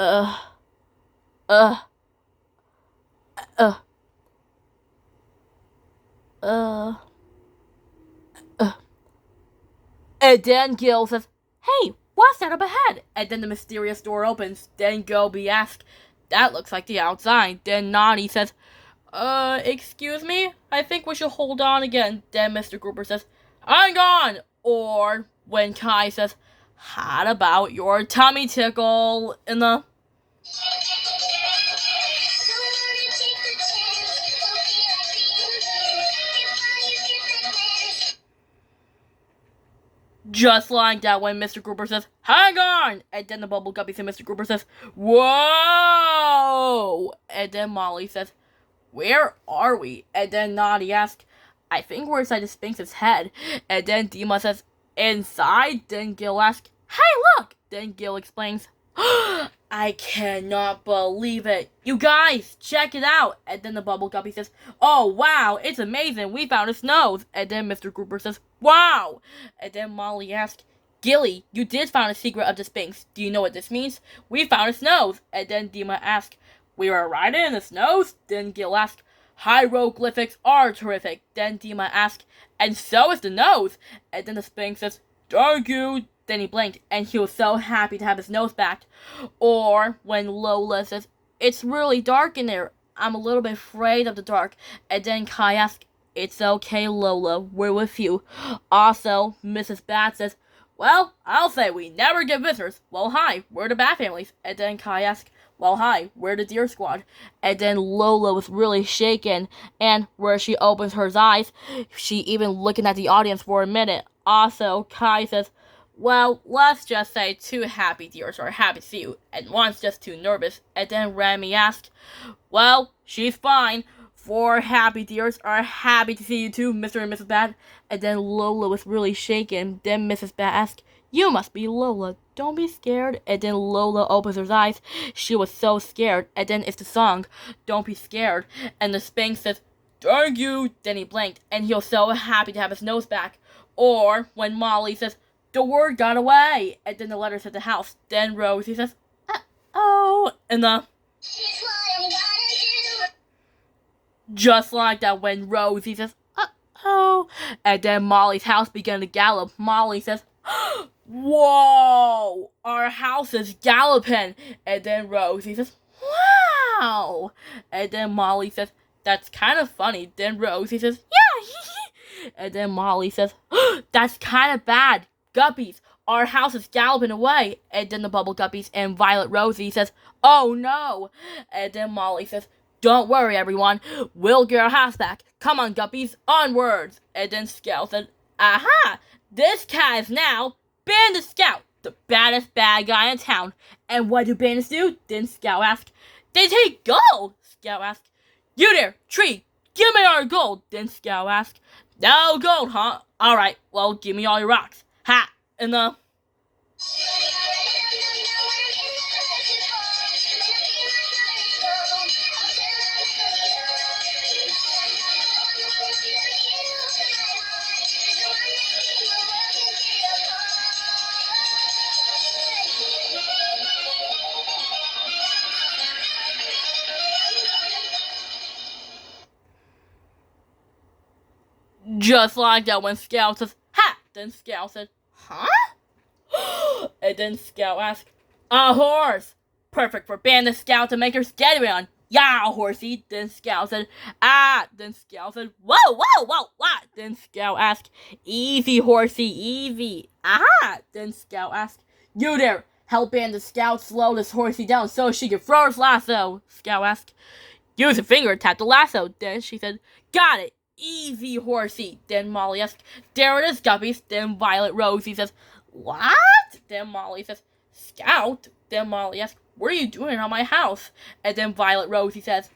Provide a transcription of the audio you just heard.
Uh, uh, uh, uh, uh. And then Gil says, "Hey, what's that up ahead?" And then the mysterious door opens. Then Gilby asks, "That looks like the outside." Then Noddy says, excuse me? I think we should hold on again." Then Mr. Grouper says, "I'm gone!" Or when Kai says, "How about your tummy tickle?" in the just like that when Mr. Grouper says, "Hang on!" And then the Bubble Guppies and Mr. Grouper says, "Whoa!" And then Molly says, "Where are we?" And then Noddy asks, "I think we're inside the Sphinx's head." And then Dima says, "Inside?" Then Gil asks, "Hey, look!" Then Gil explains, "I cannot believe it. You guys, check it out." And then the Bubble Guppy says, "Oh, wow, it's amazing. We found a nose." And then Mr. Grouper says, "Wow." And then Molly asks, "Gilly, you did find a secret of the Sphinx. Do you know what this means? We found a nose." And then Dima asks, "We were riding in the snows?" Then Gil asks, "Hieroglyphics are terrific." Then Dima asks, "And so is the nose." And then the Sphinx says, "Thank you." Then he blinked, and he was so happy to have his nose back. Or when Lola says, "It's really dark in there. I'm a little bit afraid of the dark." And then Kai asks, "It's okay, Lola. We're with you." Also, Mrs. Bat says, "Well, I'll say we never get visitors. Well, hi, we're the Bat families." And then Kai asks, "Well, hi, we're the Deer Squad." And then Lola was really shaken, and where she opens her eyes, she even looking at the audience for a minute. Also, Kai says, "Well, let's just say two happy deers are happy to see you, and one's just too nervous." And then Remy asks, "Well, she's fine. Four happy deers are happy to see you too, Mr. and Mrs. Bat." And then Lola was really shaken. Then Mrs. Bat asked, "You must be Lola. Don't be scared." And then Lola opens her eyes. She was so scared. And then it's the song, "Don't Be Scared." And the Sphinx says, "Thank you." Then he blinked, and he was so happy to have his nose back. Or when Molly says, "The word got away." And then the letters at the house. Then Rosie says, "Oh." And the just like that when Rosie says, "Oh." And then Molly's house began to gallop. Molly says, "Whoa, our house is galloping." And then Rosie says, "Wow." And then Molly says, "That's kind of funny." Then Rosie says, "Yeah." And then Molly says, "That's kind of bad. Guppies, our house is galloping away." And then the Bubble Guppies and Violet Rosie says, "Oh no." And then Molly says, "Don't worry, everyone. We'll get our house back. Come on, Guppies, onwards." And then Scout said, "Aha! This cat is now Bandit Scout, the baddest bad guy in town." "And what do bandits do?" Then Scout asked. "They take gold." Scout asked. "You there, tree, give me our gold." Then Scout asked. "No gold, huh? Alright, well, give me all your rocks." Ha! And the just like that when Scout says, "Ha!" Then Scout said, "Huh?" And then Scout asked, "A horse! Perfect for Bandit Scout to make her steady on. Yeah, horsey." Then Scout said, "Ah." Then Scout said, "Whoa, whoa, whoa, what?" Then Scout asked, "Easy, horsey, easy." "Aha." Then Scout asked, "You there, help Bandit Scout slow this horsey down so she can throw his lasso." Scout asked, "Use a finger, tap the lasso." Then she said, "Got it. Easy, horsey." Then Molly asked, "There it is, Guppies." Then Violet Rosie says, "What?" Then Molly says, "Scout." Then Molly asks, "What are you doing on my house?" And then Violet Rosie says,